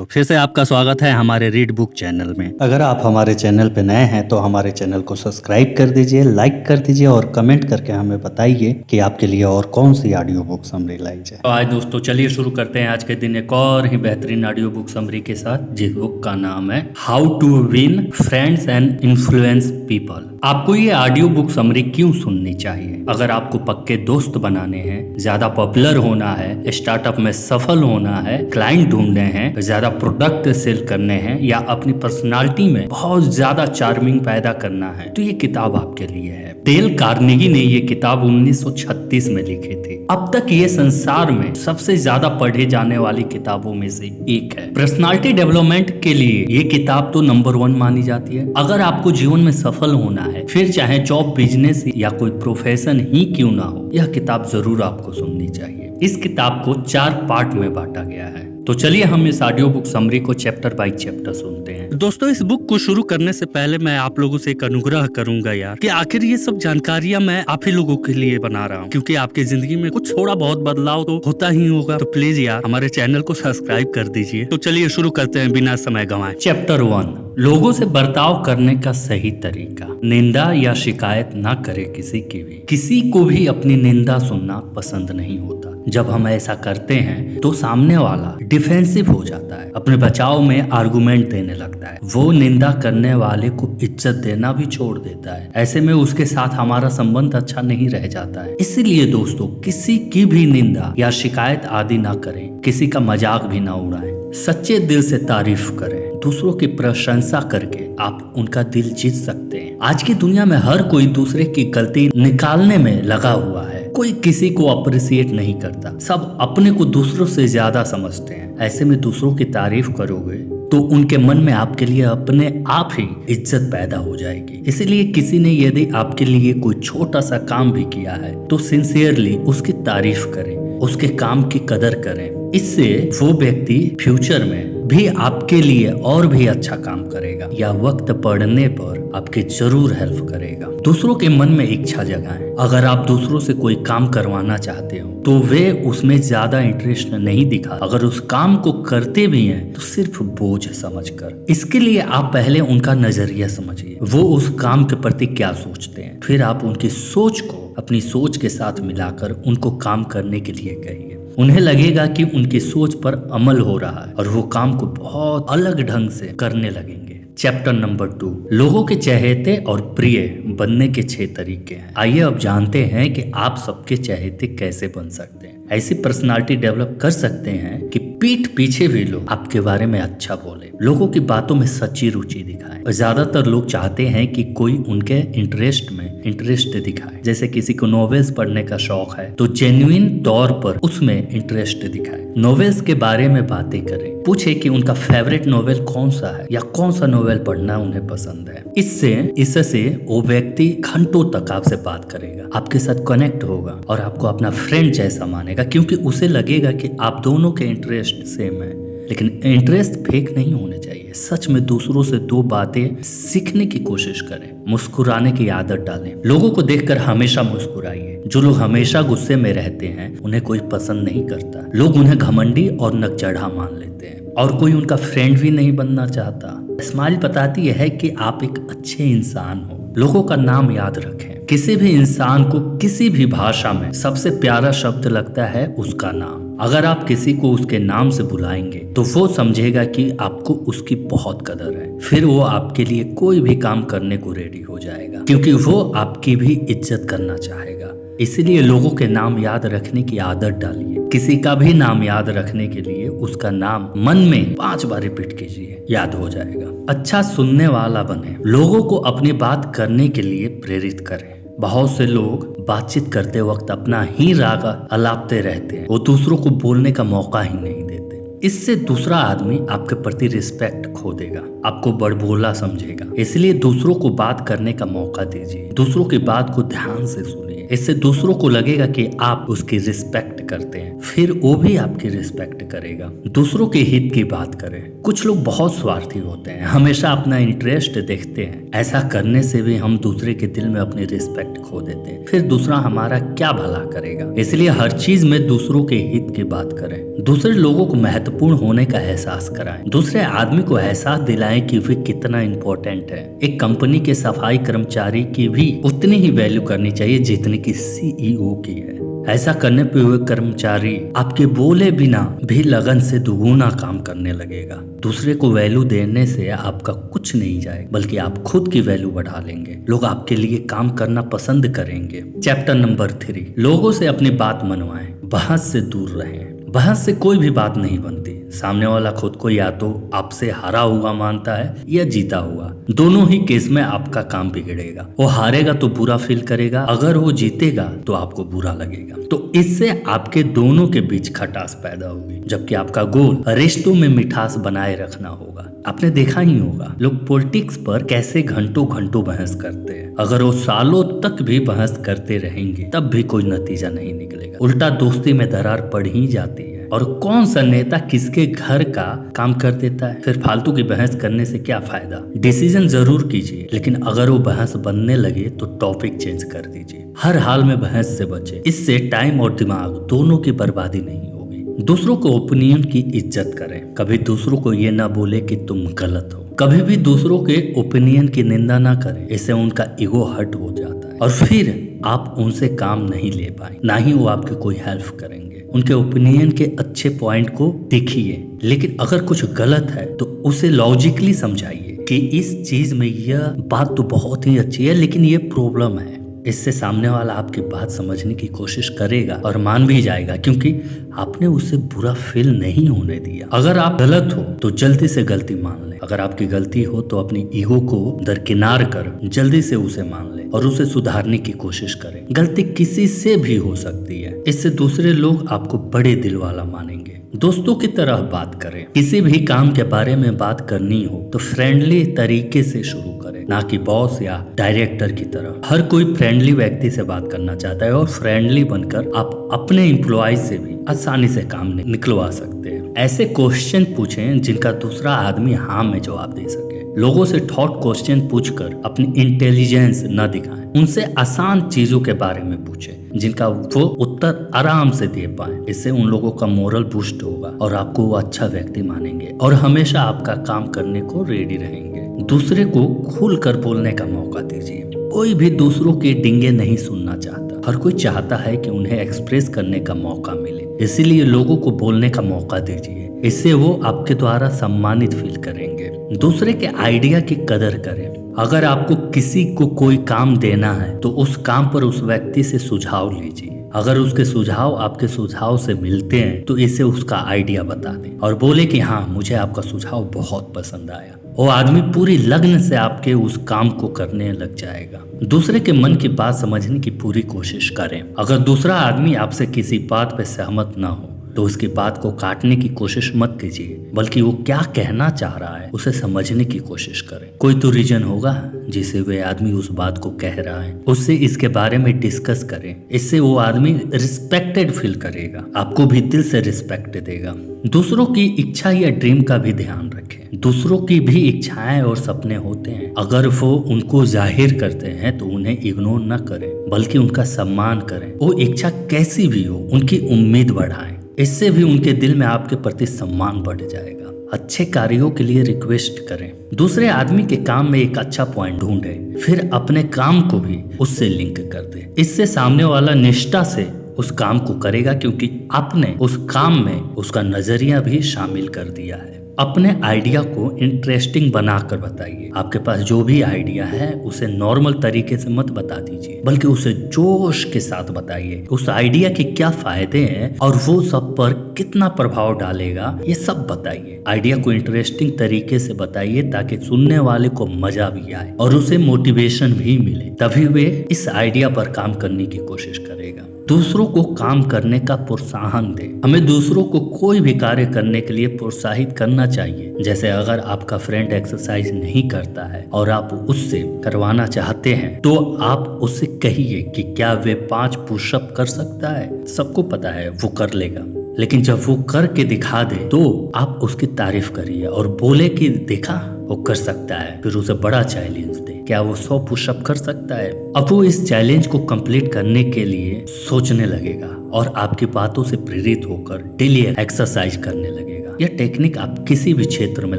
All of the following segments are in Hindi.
तो फिर से आपका स्वागत है हमारे रीड बुक चैनल में। अगर आप हमारे चैनल पे नए हैं तो हमारे चैनल को सब्सक्राइब कर दीजिए, लाइक कर दीजिए और कमेंट करके हमें बताइए कि आपके लिए और कौन सी ऑडियो बुक समरी लाई जाए। तो आज दोस्तों चलिए शुरू करते हैं आज के दिन एक और ही बेहतरीन ऑडियो बुक समरी के साथ, जिस बुक का नाम है how to win friends and influence people. आपको ये ऑडियो बुक समरी क्यों सुननी चाहिए? अगर आपको पक्के दोस्त बनाने हैं, ज्यादा पॉपुलर होना है, स्टार्टअप में सफल होना है, क्लाइंट ढूंढने हैं, ज्यादा प्रोडक्ट सेल करने हैं या अपनी पर्सनालिटी में बहुत ज्यादा चार्मिंग पैदा करना है, तो ये किताब आपके लिए है। डेल कार्नेगी ने ये किताब 1936 में लिखी थी। अब तक ये संसार में सबसे ज्यादा पढ़े जाने वाली किताबों में से एक है। पर्सनालिटी डेवलपमेंट के लिए ये किताब तो नंबर 1 मानी जाती है। अगर आपको जीवन में सफल होना है, फिर चाहे जॉब, बिजनेस या कोई प्रोफेशन ही क्यों ना हो, यह किताब जरूर आपको सुननी चाहिए। इस किताब को 4 पार्ट में बांटा गया है। तो चलिए हम इस ऑडियो बुक समरी को चैप्टर बाय चैप्टर सुनते हैं। दोस्तों, इस बुक को शुरू करने से पहले मैं आप लोगों से एक अनुग्रह करूंगा यार, कि आखिर ये सब जानकारियां मैं आप ही लोगों के लिए बना रहा हूँ, क्योंकि आपकी जिंदगी में कुछ थोड़ा बहुत बदलाव तो होता ही होगा। तो प्लीज यार हमारे चैनल को सब्सक्राइब कर दीजिए। तो चलिए शुरू करते हैं बिना समय गंवाए। चैप्टर 1, लोगों से बर्ताव करने का सही तरीका। निंदा या शिकायत ना करे किसी की भी। किसी को भी अपनी निंदा सुनना पसंद नहीं होता। जब हम ऐसा करते हैं तो सामने वाला डिफेंसिव हो जाता है, अपने बचाव में आर्गुमेंट देने लगता है। वो निंदा करने वाले को इज्जत देना भी छोड़ देता है। ऐसे में उसके साथ हमारा संबंध अच्छा नहीं रह जाता है। इसीलिए दोस्तों, किसी की भी निंदा या शिकायत आदि ना करें, किसी का मजाक भी ना उड़ाएं। सच्चे दिल से तारीफ करें। दूसरों की प्रशंसा करके आप उनका दिल जीत सकते हैं। आज की दुनिया में हर कोई दूसरे की गलती निकालने में लगा हुआ है। कोई किसी को अप्रिशिएट नहीं करता। सब अपने को दूसरों से ज्यादा समझते हैं। ऐसे में दूसरों की तारीफ करोगे तो उनके मन में आपके लिए अपने आप ही इज्जत पैदा हो जाएगी। इसलिए किसी ने यदि आपके लिए कोई छोटा सा काम भी किया है तो सिंसियरली उसकी तारीफ करें, उसके काम की कदर करें। इससे वो व्यक्ति फ्यूचर में भी आपके लिए और भी अच्छा काम करेगा या वक्त पड़ने पर आपके जरूर हेल्प करेगा। दूसरों के मन में इच्छा जगाएं। अगर आप दूसरों से कोई काम करवाना चाहते हो तो वे उसमें ज्यादा इंटरेस्ट नहीं दिखा। अगर उस काम को करते भी हैं तो सिर्फ बोझ समझकर। इसके लिए आप पहले उनका नजरिया समझिए, वो उस काम के प्रति क्या सोचते हैं। फिर आप उनकी सोच को अपनी सोच के साथ मिलाकर उनको काम करने के लिए कहिए। उन्हें लगेगा कि उनकी सोच पर अमल हो रहा है और वो काम को बहुत अलग ढंग से करने लगेंगे। चैप्टर नंबर 2, लोगों के चहेते और प्रिय बनने के 6 तरीके हैं। आइए अब जानते हैं कि आप सबके चहेते कैसे बन सकते हैं। ऐसी पर्सनालिटी डेवलप कर सकते हैं कि पीठ पीछे भी लोग आपके बारे में अच्छा बोले, लोगों की बातों में सच्ची रुचि दिखाएं। और ज्यादातर लोग चाहते हैं कि कोई उनके इंटरेस्ट में इंटरेस्ट दिखाए। जैसे किसी को नॉवेल्स पढ़ने का शौक है तो जेन्युइन तौर पर उसमें इंटरेस्ट दिखाए। नॉवेल्स के बारे में बातें करें, पूछे कि उनका फेवरेट नॉवेल कौन सा है या कौन सा नॉवेल पढ़ना उन्हें पसंद है। इससे वो व्यक्ति घंटों तक आपसे बात करेगा, आपके साथ कनेक्ट होगा और आपको अपना फ्रेंड जैसा मानेगा, क्योंकि उसे लगेगा कि आप दोनों के इंटरेस्ट सेम है। लेकिन इंटरेस्ट फेक नहीं होने चाहिए। सच में दूसरों से 2 बातें सीखने की कोशिश करें। मुस्कुराने की आदत डालें। लोगों को देखकर हमेशा मुस्कुराइए। जो लोग हमेशा गुस्से में रहते हैं उन्हें कोई पसंद नहीं करता। लोग उन्हें घमंडी और नकचढ़ा मान लेते हैं और कोई उनका फ्रेंड भी नहीं बनना चाहता। स्माइल बताती है कि आप एक अच्छे इंसान हो। लोगों का नाम याद रखें। किसी भी इंसान को किसी भी भाषा में सबसे प्यारा शब्द लगता है उसका नाम। अगर आप किसी को उसके नाम से बुलाएंगे तो वो समझेगा कि आपको उसकी बहुत कदर है। फिर वो आपके लिए कोई भी काम करने को रेडी हो जाएगा, क्योंकि वो आपकी भी इज्जत करना चाहेगा। इसलिए लोगों के नाम याद रखने की आदत डालिए। किसी का भी नाम याद रखने के लिए उसका नाम मन में 5 बार रिपीट कीजिए, याद हो जाएगा। अच्छा सुनने वाला बने। लोगों को अपनी बात करने के लिए प्रेरित करें। बहुत से लोग बातचीत करते वक्त अपना ही राग अलापते रहते हैं। वो दूसरों को बोलने का मौका ही नहीं देते। इससे दूसरा आदमी आपके प्रति रिस्पेक्ट खो देगा, आपको बड़बोला समझेगा। इसलिए दूसरों को बात करने का मौका दीजिए। दूसरों की बात को ध्यान से सुनिए। इससे दूसरों को लगेगा कि आप उसकी रिस्पेक्ट करते हैं, फिर वो भी आपकी रिस्पेक्ट करेगा। दूसरों के हित की बात करें। कुछ लोग बहुत स्वार्थी होते हैं, हमेशा अपना इंटरेस्ट देखते हैं। ऐसा करने से भी हम दूसरे के दिल में अपनी रिस्पेक्ट खो देते हैं, फिर दूसरा हमारा क्या भला करेगा। इसलिए हर चीज में दूसरों के हित की बात करें। दूसरे लोगों को महत्वपूर्ण होने का एहसास कराएं। दूसरे आदमी को एहसास दिलाएं कि वे कितना इम्पोर्टेंट है। एक कंपनी के सफाई कर्मचारी की भी उतनी ही वैल्यू करनी चाहिए जितनी की CEO की है। ऐसा करने पे हुए कर्मचारी आपके बोले बिना भी लगन से दुगुना काम करने लगेगा। दूसरे को वैल्यू देने से आपका कुछ नहीं जाएगा, बल्कि आप खुद की वैल्यू बढ़ा लेंगे। लोग आपके लिए काम करना पसंद करेंगे। चैप्टर नंबर 3, लोगों से अपनी बात मनवाएं, बहस से दूर रहें। बहस से कोई भी बात नहीं बनती। सामने वाला खुद को या तो आपसे हारा हुआ मानता है या जीता हुआ। दोनों ही केस में आपका काम बिगड़ेगा। वो हारेगा तो बुरा फील करेगा, अगर वो जीतेगा तो आपको बुरा लगेगा। तो इससे आपके दोनों के बीच खटास पैदा होगी, जबकि आपका गोल रिश्तों में मिठास बनाए रखना होगा। आपने देखा ही होगा लोग पॉलिटिक्स पर कैसे घंटों घंटों बहस करते हैं। अगर वो सालों तक भी बहस करते रहेंगे तब भी कोई नतीजा नहीं निकलेगा, उल्टा दोस्ती में दरार पड़ ही जाती है। और कौन सा नेता किसके घर का काम कर देता है। फिर फालतू की बहस करने से क्या फायदा। डिसीजन जरूर कीजिए, लेकिन अगर वो बहस बनने लगे तो टॉपिक चेंज कर दीजिए। हर हाल में बहस से बचे, इससे टाइम और दिमाग दोनों की बर्बादी नहीं होगी। दूसरों को ओपिनियन की इज्जत करें। कभी दूसरों को ये ना बोले कि तुम गलत हो। कभी भी दूसरों के ओपिनियन की निंदा ना करें, इससे उनका ईगो हर्ट हो जाता है और फिर आप उनसे काम नहीं ले पाए, ना ही वो आपकी कोई हेल्प करेंगे। उनके ओपिनियन के अच्छे पॉइंट को देखिए, लेकिन अगर कुछ गलत है तो उसे लॉजिकली समझाइए कि इस चीज में यह बात तो बहुत ही अच्छी है, लेकिन ये प्रॉब्लम है। इससे सामने वाला आपकी बात समझने की कोशिश करेगा और मान भी जाएगा, क्योंकि आपने उसे बुरा फील नहीं होने दिया। अगर आप गलत हो तो जल्दी से गलती मान लें। अगर आपकी गलती हो तो अपनी ईगो को दरकिनार कर जल्दी से उसे मान लें और उसे सुधारने की कोशिश करें। गलती किसी से भी हो सकती है, इससे दूसरे लोग आपको बड़े दिल वाला मानेंगे। दोस्तों की तरह बात करें। किसी भी काम के बारे में बात करनी हो तो फ्रेंडली तरीके से शुरू करें, ना कि बॉस या डायरेक्टर की तरह। हर कोई फ्रेंडली व्यक्ति से बात करना चाहता है और फ्रेंडली बनकर आप अपने एम्प्लॉय से भी आसानी से काम निकलवा सकते हैं। ऐसे क्वेश्चन पूछें जिनका दूसरा आदमी हाँ में जवाब दे सके। लोगों से थॉट क्वेश्चन पूछकर अपनी इंटेलिजेंस न दिखाएं। उनसे आसान चीजों के बारे में पूछें जिनका वो उत्तर आराम से दे पाए। इससे उन लोगों का मोरल बूस्ट होगा और आपको वो अच्छा व्यक्ति मानेंगे और हमेशा आपका काम करने को रेडी रहेंगे। दूसरे को खुलकर बोलने का मौका दीजिए। कोई भी दूसरों के डिंगे नहीं सुनना चाहता। हर कोई चाहता है कि उन्हें एक्सप्रेस करने का मौका मिले, इसीलिए लोगों को बोलने का मौका दीजिए। इससे वो आपके द्वारा सम्मानित फील करेंगे। दूसरे के आइडिया की कदर करें। अगर आपको किसी को कोई काम देना है तो उस काम पर उस व्यक्ति से सुझाव लीजिए। अगर उसके सुझाव आपके सुझाव से मिलते हैं तो इसे उसका आइडिया बता दें और बोले कि हाँ, मुझे आपका सुझाव बहुत पसंद आया। वो आदमी पूरी लगन से आपके उस काम को करने लग जाएगा। दूसरे के मन की बात समझने की पूरी कोशिश करें। अगर दूसरा आदमी आपसे किसी बात पर सहमत ना हो तो उसकी बात को काटने की कोशिश मत कीजिए, बल्कि वो क्या कहना चाह रहा है उसे समझने की कोशिश करें। कोई तो रीजन होगा जिसे वे आदमी उस बात को कह रहा है, उससे इसके बारे में डिस्कस करें। इससे वो आदमी रिस्पेक्टेड फील करेगा, आपको भी दिल से रिस्पेक्ट देगा। दूसरों की इच्छा या ड्रीम का भी ध्यान रखें। दूसरों की भी इच्छाएं और सपने होते हैं। अगर वो उनको जाहिर करते हैं तो उन्हें इग्नोर न करें, बल्कि उनका सम्मान करें। वो इच्छा कैसी भी हो, उनकी उम्मीद बढ़ाएं। इससे भी उनके दिल में आपके प्रति सम्मान बढ़ जाएगा। अच्छे कार्यों के लिए रिक्वेस्ट करें। दूसरे आदमी के काम में एक अच्छा पॉइंट ढूंढें, फिर अपने काम को भी उससे लिंक कर दें। इससे सामने वाला निष्ठा से उस काम को करेगा, क्योंकि आपने उस काम में उसका नजरिया भी शामिल कर दिया है। अपने आइडिया को इंटरेस्टिंग बनाकर बताइए। आपके पास जो भी आइडिया है उसे नॉर्मल तरीके से मत बता दीजिए, बल्कि उसे जोश के साथ बताइए। उस आइडिया के क्या फायदे हैं और वो सब पर कितना प्रभाव डालेगा, ये सब बताइए। आइडिया को इंटरेस्टिंग तरीके से बताइए ताकि सुनने वाले को मजा भी आए और उसे मोटिवेशन भी मिले, तभी वे इस आइडिया पर काम करने की कोशिश करेगा। दूसरों को काम करने का प्रोत्साहन दे। हमें दूसरों को कोई भी कार्य करने के लिए प्रोत्साहित करना चाहिए। जैसे अगर आपका फ्रेंड एक्सरसाइज नहीं करता है और आप उससे करवाना चाहते हैं तो आप उससे कहिए कि क्या वे 5 पुशअप कर सकता है। सबको पता है वो कर लेगा, लेकिन जब वो करके दिखा दे तो आप उसकी तारीफ करिए और बोले कि देखा वो कर सकता है। फिर उसे बड़ा चैलेंज दे, क्या वो 100 पुशअप कर सकता है। अब वो इस चैलेंज को कंप्लीट करने के लिए सोचने लगेगा और आपकी बातों से प्रेरित होकर डेली एक्सरसाइज करने लगेगा। यह टेक्निक आप किसी भी क्षेत्र में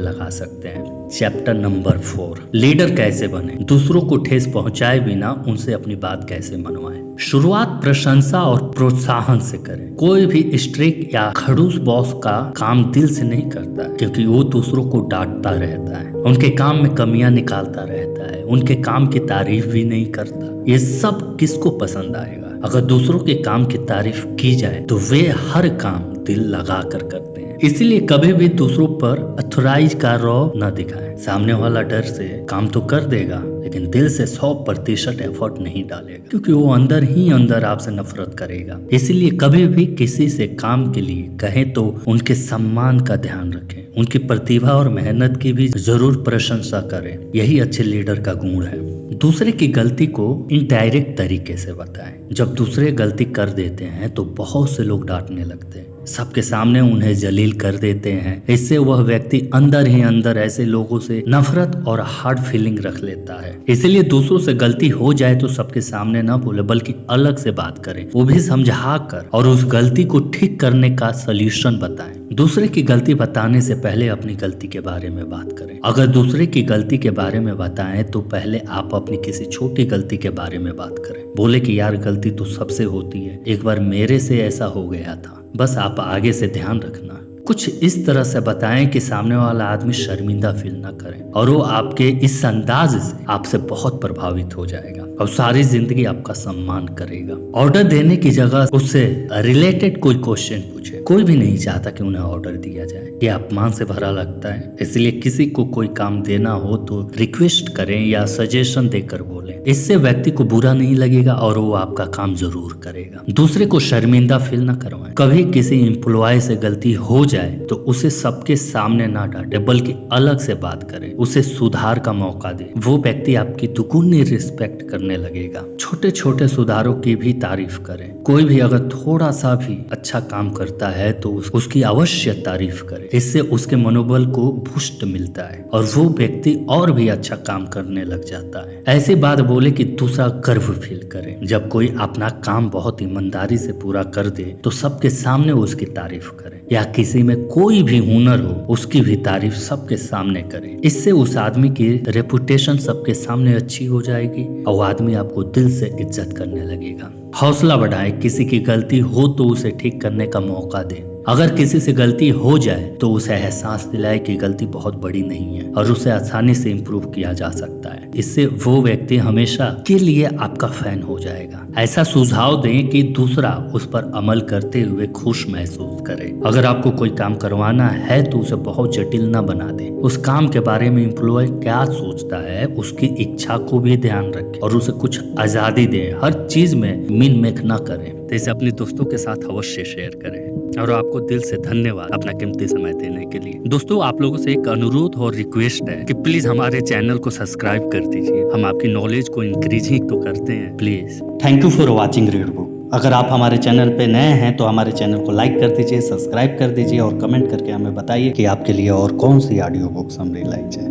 लगा सकते हैं। चैप्टर नंबर 4, लीडर कैसे बने। दूसरों को ठेस पहुंचाए बिना उनसे अपनी बात कैसे मनवाएं। शुरुआत प्रशंसा और प्रोत्साहन से करें। कोई भी स्ट्रिक्ट या खड़ूस बॉस का काम दिल से नहीं करता, क्योंकि वो दूसरों को डांटता रहता है, उनके काम में कमियां निकालता रहता है, उनके काम की तारीफ भी नहीं करता। ये सब किसको पसंद आएगा। अगर दूसरों के काम की तारीफ की जाए तो वे हर काम दिल लगा कर करते हैं। इसीलिए कभी भी दूसरों पर अथॉराइज का रौब न दिखाएं। सामने वाला डर से काम तो कर देगा लेकिन दिल से 100% एफर्ट नहीं डालेगा, क्योंकि वो अंदर ही अंदर आपसे नफरत करेगा। इसीलिए कभी भी किसी से काम के लिए कहें तो उनके सम्मान का ध्यान रखें, उनकी प्रतिभा और मेहनत की भी जरूर प्रशंसा करें। यही अच्छे लीडर का गुण है। दूसरे की गलती को इनडायरेक्ट तरीके से बताएं। जब दूसरे गलती कर देते हैं तो बहुत से लोग डांटने लगते हैं, सबके सामने उन्हें जलील कर देते हैं। इससे वह व्यक्ति अंदर ही अंदर ऐसे लोगों से नफरत और हार्ड फीलिंग रख लेता है। इसलिए दूसरों से गलती हो जाए तो सबके सामने ना बोले, बल्कि अलग से बात करें, वो भी समझा कर, और उस गलती को ठीक करने का सलूशन बताएं। दूसरे की गलती बताने से पहले अपनी गलती के बारे में बात करें। अगर दूसरे की गलती के बारे में बताएं तो पहले आप अपनी किसी छोटी गलती के बारे में बात करें। बोले कि यार गलती तो सबसे होती है, एक बार मेरे से ऐसा हो गया था, बस आप आगे से ध्यान रखना। कुछ इस तरह से बताएं कि सामने वाला आदमी शर्मिंदा फील ना करे और वो आपके इस अंदाज से आपसे बहुत प्रभावित हो जाएगा और सारी जिंदगी आपका सम्मान करेगा। ऑर्डर देने की जगह उससे रिलेटेड कोई क्वेश्चन पूछे। कोई भी नहीं चाहता कि उन्हें ऑर्डर दिया जाए, ये अपमान से भरा लगता है। इसलिए किसी को कोई काम देना हो तो रिक्वेस्ट करें या सजेशन देकर बोलें। इससे व्यक्ति को बुरा नहीं लगेगा और वो आपका काम जरूर करेगा। दूसरे को शर्मिंदा फील ना करवाएं। कभी किसी एम्प्लॉय से गलती हो जाए तो उसे सबके सामने ना डांटे, बल्कि अलग से बात करें, उसे सुधार का मौका दे। वो व्यक्ति आपकी दुगुनी रिस्पेक्ट करने लगेगा। छोटे छोटे सुधारों की भी तारीफ करें। कोई भी अगर थोड़ा सा भी अच्छा काम करता है तो उसकी अवश्य तारीफ करें। इससे उसके मनोबल को बूस्ट मिलता है और वो व्यक्ति और भी अच्छा काम करने लग जाता है। ऐसी बात बोले कि दूसरा गर्व फील करे। जब कोई अपना काम बहुत ईमानदारी से पूरा कर दे तो सबके सामने उसकी तारीफ करें, या किसी में कोई भी हुनर हो उसकी भी तारीफ सबके सामने करें। इससे उस आदमी की रेपुटेशन सबके सामने अच्छी हो जाएगी और आदमी आपको दिल से इज्जत करने लगेगा। हौसला बढ़ाए। किसी की गलती हो तो उसे ठीक करने का मौका दे। अगर किसी से गलती हो जाए तो उसे एहसास दिलाए कि गलती बहुत बड़ी नहीं है और उसे आसानी से इम्प्रूव किया जा सकता है। इससे वो व्यक्ति हमेशा के लिए आपका फैन हो जाएगा। ऐसा सुझाव दें कि दूसरा उस पर अमल करते हुए खुश महसूस करे। अगर आपको कोई काम करवाना है तो उसे बहुत जटिल न बना दें। उस काम के बारे में एम्प्लॉय क्या सोचता है उसकी इच्छा को भी ध्यान रखें और उसे कुछ आजादी दें। हर चीज में मीन मेक न करें। तो इसे अपने दोस्तों के साथ अवश्य शेयर करें। और आपको दिल से धन्यवाद अपना कीमती समय देने के लिए। दोस्तों, आप लोगों से एक अनुरोध और रिक्वेस्ट है कि प्लीज हमारे चैनल को सब्सक्राइब कर दीजिए। हम आपकी नॉलेज को इंक्रीज ही तो करते हैं, please. Thank you for watching read book. अगर आप हमारे चैनल पे नए हैं तो हमारे चैनल को लाइक कर दीजिए, सब्सक्राइब कर दीजिए और कमेंट करके हमें बताइए कि आपके लिए और कौन सी ऑडियो बुक्स हम लाई जाए।